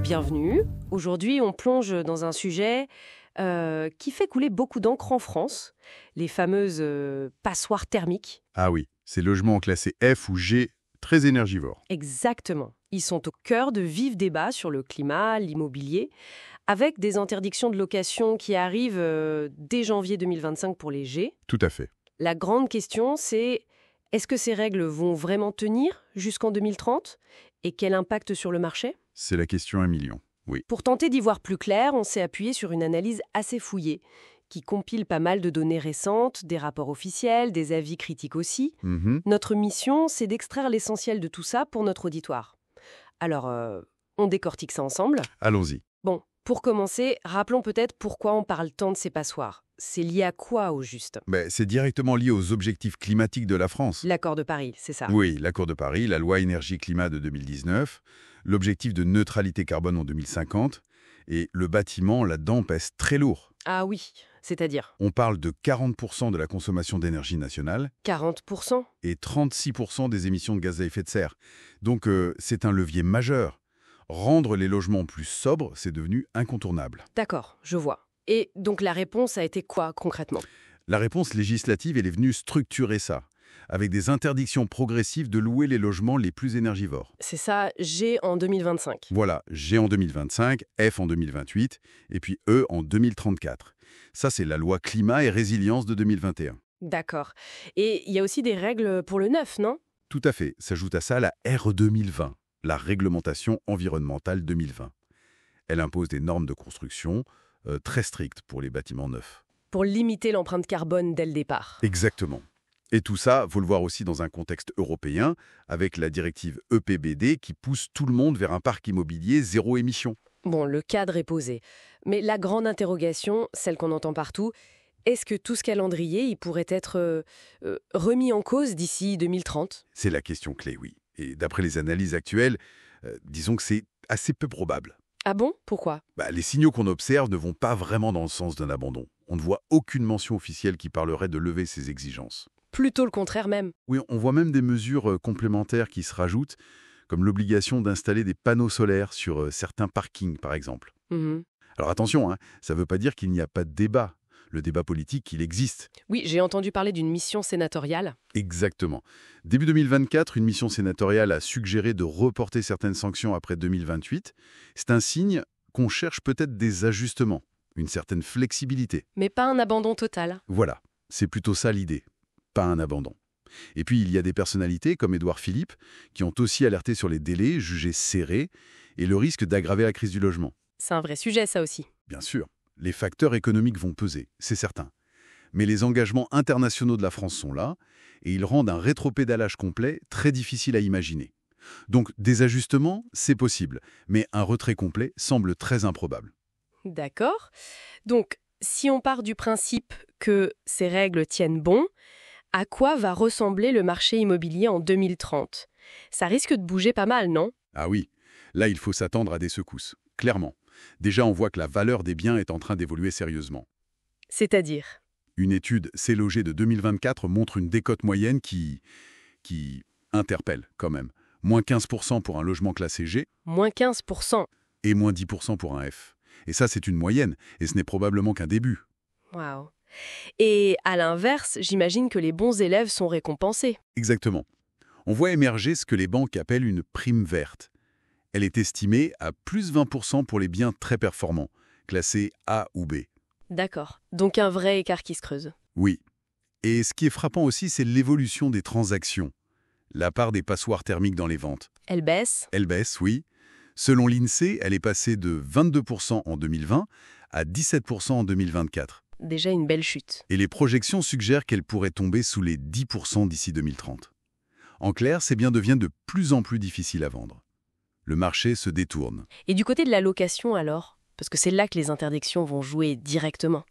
Bienvenue. Aujourd'hui, on plonge dans un sujet qui fait couler beaucoup d'encre en France, les fameuses passoires thermiques. Ah oui, ces logements classés F ou G, très énergivores. Exactement. Ils sont au cœur de vifs débats sur le climat, l'immobilier, avec des interdictions de location qui arrivent dès janvier 2025 pour les G. Tout à fait. La grande question, c'est est-ce que ces règles vont vraiment tenir jusqu'en 2030 et quel impact sur le marché ? C'est la question 1 million, oui. Pour tenter d'y voir plus clair, on s'est appuyé sur une analyse assez fouillée, qui compile pas mal de données récentes, des rapports officiels, des avis critiques aussi. Notre mission, c'est d'extraire l'essentiel de tout ça pour notre auditoire. Alors, on décortique ça ensemble. Allons-y. Bon, pour commencer, rappelons peut-être pourquoi on parle tant de ces passoires. C'est lié à quoi, au juste ? C'est directement lié aux objectifs climatiques de la France. L'accord de Paris, c'est ça ? Oui, l'accord de Paris, la loi énergie-climat de 2019, l'objectif de neutralité carbone en 2050, et le bâtiment, là-dedans, pèse très lourd. Ah oui, c'est-à-dire ? On parle de 40% de la consommation d'énergie nationale 40% ? et 36% des émissions de gaz à effet de serre. Donc, c'est un levier majeur. Rendre les logements plus sobres, c'est devenu incontournable. D'accord, je vois. Et donc la réponse a été quoi, concrètement ? La réponse législative, elle est venue structurer ça, avec des interdictions progressives de louer les logements les plus énergivores. C'est ça, G en 2025. Voilà, G en 2025, F en 2028, et puis E en 2034. Ça, c'est la loi climat et résilience de 2021. D'accord. Et il y a aussi des règles pour le neuf, non ? Tout à fait. S'ajoute à ça la R 2020, la réglementation environnementale 2020. Elle impose des normes de construction très strictes pour les bâtiments neufs. Pour limiter l'empreinte carbone dès le départ. Exactement. Et tout ça, faut le voir aussi dans un contexte européen, avec la directive EPBD qui pousse tout le monde vers un parc immobilier zéro émission. Bon, le cadre est posé. Mais la grande interrogation, celle qu'on entend partout, est-ce que tout ce calendrier il pourrait être remis en cause d'ici 2030 ? C'est la question clé, oui. Et d'après les analyses actuelles, disons que c'est assez peu probable. Ah bon ? Pourquoi ? Les signaux qu'on observe ne vont pas vraiment dans le sens d'un abandon. On ne voit aucune mention officielle qui parlerait de lever ces exigences. Plutôt le contraire même. Oui, on voit même des mesures complémentaires qui se rajoutent, comme l'obligation d'installer des panneaux solaires sur certains parkings, par exemple. Alors attention, ça ne veut pas dire qu'il n'y a pas de débat. Le débat politique, il existe. Oui, j'ai entendu parler d'une mission sénatoriale. Exactement. Début 2024, une mission sénatoriale a suggéré de reporter certaines sanctions après 2028. C'est un signe qu'on cherche peut-être des ajustements, une certaine flexibilité. Mais pas un abandon total. Voilà, c'est plutôt ça l'idée, pas un abandon. Et puis il y a des personnalités comme Édouard Philippe qui ont aussi alerté sur les délais jugés serrés et le risque d'aggraver la crise du logement. C'est un vrai sujet, ça aussi. Bien sûr. Les facteurs économiques vont peser, c'est certain. Mais les engagements internationaux de la France sont là, et ils rendent un rétropédalage complet très difficile à imaginer. Donc des ajustements, c'est possible, mais un retrait complet semble très improbable. D'accord. Donc, si on part du principe que ces règles tiennent bon, à quoi va ressembler le marché immobilier en 2030 ? Ça risque de bouger pas mal, non ? Ah oui, là il faut s'attendre à des secousses, clairement. Déjà, on voit que la valeur des biens est en train d'évoluer sérieusement. C'est-à-dire ? Une étude C-Logé de 2024 montre une décote moyenne qui interpelle quand même. Moins 15% pour un logement classé G. Moins 15%. Et moins 10% pour un F. Et ça, c'est une moyenne, et ce n'est probablement qu'un début. Waouh. Et à l'inverse, j'imagine que les bons élèves sont récompensés. Exactement. On voit émerger ce que les banques appellent une prime verte. Elle est estimée à plus 20% pour les biens très performants, classés A ou B. D'accord. Donc un vrai écart qui se creuse. Oui. Et ce qui est frappant aussi, c'est l'évolution des transactions. La part des passoires thermiques dans les ventes. Elle baisse ? Elle baisse, oui. Selon l'INSEE, elle est passée de 22% en 2020 à 17% en 2024. Déjà une belle chute. Et les projections suggèrent qu'elle pourrait tomber sous les 10% d'ici 2030. En clair, ces biens deviennent de plus en plus difficiles à vendre. Le marché se détourne. Et du côté de la location alors ? Parce que c'est là que les interdictions vont jouer directement.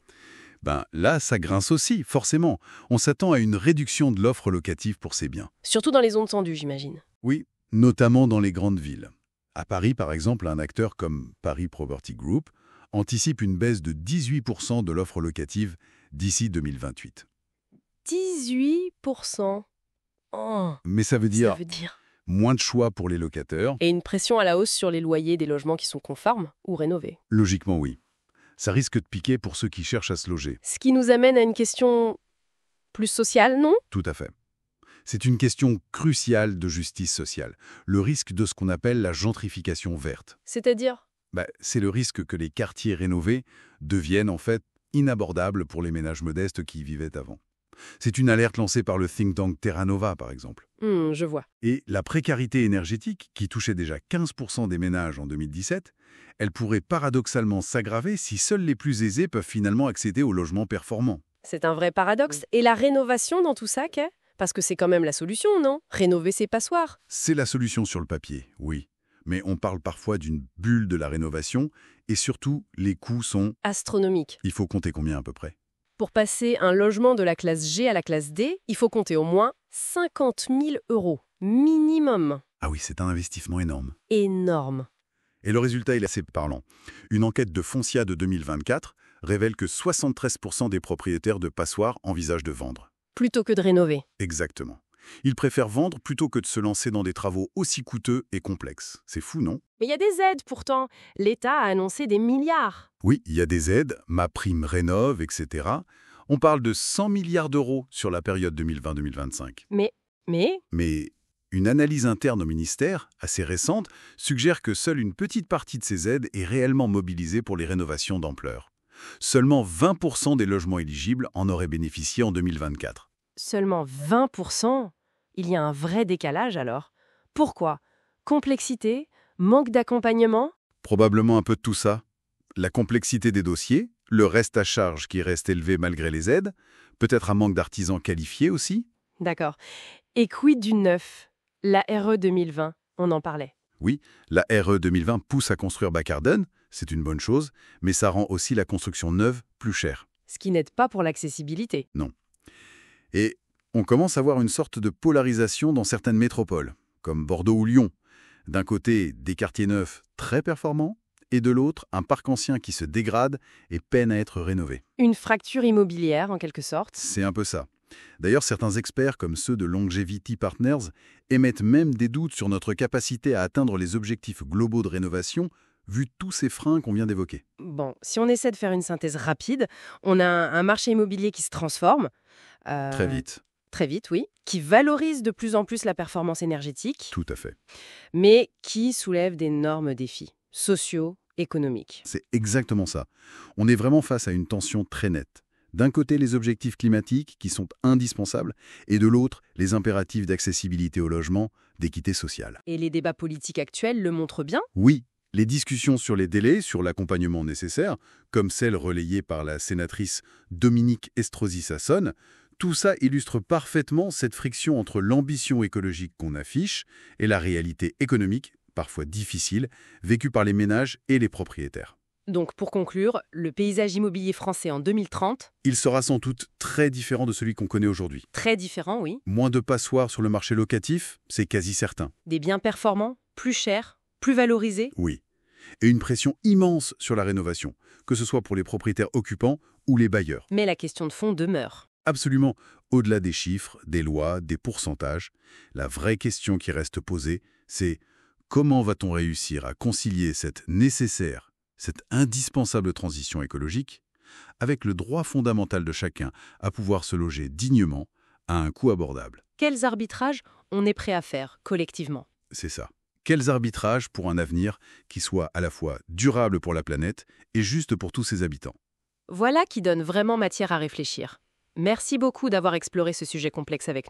Là, ça grince aussi, forcément. On s'attend à une réduction de l'offre locative pour ces biens. Surtout dans les zones tendues, j'imagine. Oui, notamment dans les grandes villes. À Paris, par exemple, un acteur comme Paris Property Group anticipe une baisse de 18% de l'offre locative d'ici 2028. 18%. Oh, Mais ça veut ça dire veut dire... moins de choix pour les locataires. Et une pression à la hausse sur les loyers des logements qui sont conformes ou rénovés. Logiquement, oui. Ça risque de piquer pour ceux qui cherchent à se loger. Ce qui nous amène à une question plus sociale, non? Tout à fait. C'est une question cruciale de justice sociale. Le risque de ce qu'on appelle la gentrification verte. C'est-à-dire? C'est le risque que les quartiers rénovés deviennent en fait inabordables pour les ménages modestes qui y vivaient avant. C'est une alerte lancée par le think tank Terra Nova, par exemple. Je vois. Et la précarité énergétique, qui touchait déjà 15% des ménages en 2017, elle pourrait paradoxalement s'aggraver si seuls les plus aisés peuvent finalement accéder aux logements performants. C'est un vrai paradoxe. Et la rénovation dans tout ça, qu'est? Parce que c'est quand même la solution, non? Rénover ses passoires. C'est la solution sur le papier, oui. Mais on parle parfois d'une bulle de la rénovation, et surtout, les coûts sont... Astronomique. Il faut compter combien à peu près? Pour passer un logement de la classe G à la classe D, il faut compter au moins 50 000 € minimum. Ah oui, c'est un investissement énorme. Énorme. Et le résultat est assez parlant. Une enquête de Foncia de 2024 révèle que 73% des propriétaires de passoires envisagent de vendre. Plutôt que de rénover. Exactement. Ils préfèrent vendre plutôt que de se lancer dans des travaux aussi coûteux et complexes. C'est fou, non? Mais il y a des aides pourtant. L'État a annoncé des milliards. Oui, il y a des aides, MaPrimeRénov', etc. On parle de 100 milliards d'euros sur la période 2020-2025. Mais Mais une analyse interne au ministère, assez récente, suggère que seule une petite partie de ces aides est réellement mobilisée pour les rénovations d'ampleur. Seulement 20% des logements éligibles en auraient bénéficié en 2024. seulement 20%? Il y a un vrai décalage alors. Pourquoi? Complexité? Manque d'accompagnement? Probablement un peu de tout ça. La complexité des dossiers, le reste à charge qui reste élevé malgré les aides, peut-être un manque d'artisans qualifiés aussi. D'accord. Et quid du neuf? La RE 2020, on en parlait. Oui, la RE 2020 pousse à construire bas carbone, c'est une bonne chose, mais ça rend aussi la construction neuve plus chère. Ce qui n'aide pas pour l'accessibilité. Et on commence à voir une sorte de polarisation dans certaines métropoles, comme Bordeaux ou Lyon. D'un côté, des quartiers neufs très performants, et de l'autre, un parc ancien qui se dégrade et peine à être rénové. Une fracture immobilière, en quelque sorte. C'est un peu ça. D'ailleurs, certains experts, comme ceux de Longevity Partners, émettent même des doutes sur notre capacité à atteindre les objectifs globaux de rénovation, vu tous ces freins qu'on vient d'évoquer. Bon, si on essaie de faire une synthèse rapide, on a un marché immobilier qui se transforme. Très vite. Très vite, oui. Qui valorise de plus en plus la performance énergétique, Tout à fait. mais qui soulève d'énormes défis sociaux, économiques. C'est exactement ça. On est vraiment face à une tension très nette. D'un côté, les objectifs climatiques, qui sont indispensables, et de l'autre, les impératifs d'accessibilité au logement, d'équité sociale. Et les débats politiques actuels le montrent bien. Oui, les discussions sur les délais, sur l'accompagnement nécessaire, comme celle relayée par la sénatrice Dominique Estrosi Sassone, tout ça illustre parfaitement cette friction entre l'ambition écologique qu'on affiche et la réalité économique, parfois difficile, vécue par les ménages et les propriétaires. Donc, pour conclure, le paysage immobilier français en 2030, Il sera sans doute très différent de celui qu'on connaît aujourd'hui. très différent, oui. Moins de passoires sur le marché locatif, c'est quasi certain. Des biens performants, plus chers, plus valorisés. Oui. Et une pression immense sur la rénovation, que ce soit pour les propriétaires occupants ou les bailleurs. Mais la question de fond demeure. Absolument, au-delà des chiffres, des lois, des pourcentages, la vraie question qui reste posée, c'est comment va-t-on réussir à concilier cette nécessaire, cette indispensable transition écologique avec le droit fondamental de chacun à pouvoir se loger dignement à un coût abordable. Quels arbitrages on est prêt à faire collectivement? C'est ça. Quels arbitrages pour un avenir qui soit à la fois durable pour la planète et juste pour tous ses habitants? Voilà qui donne vraiment matière à réfléchir. Merci beaucoup d'avoir exploré ce sujet complexe avec nous.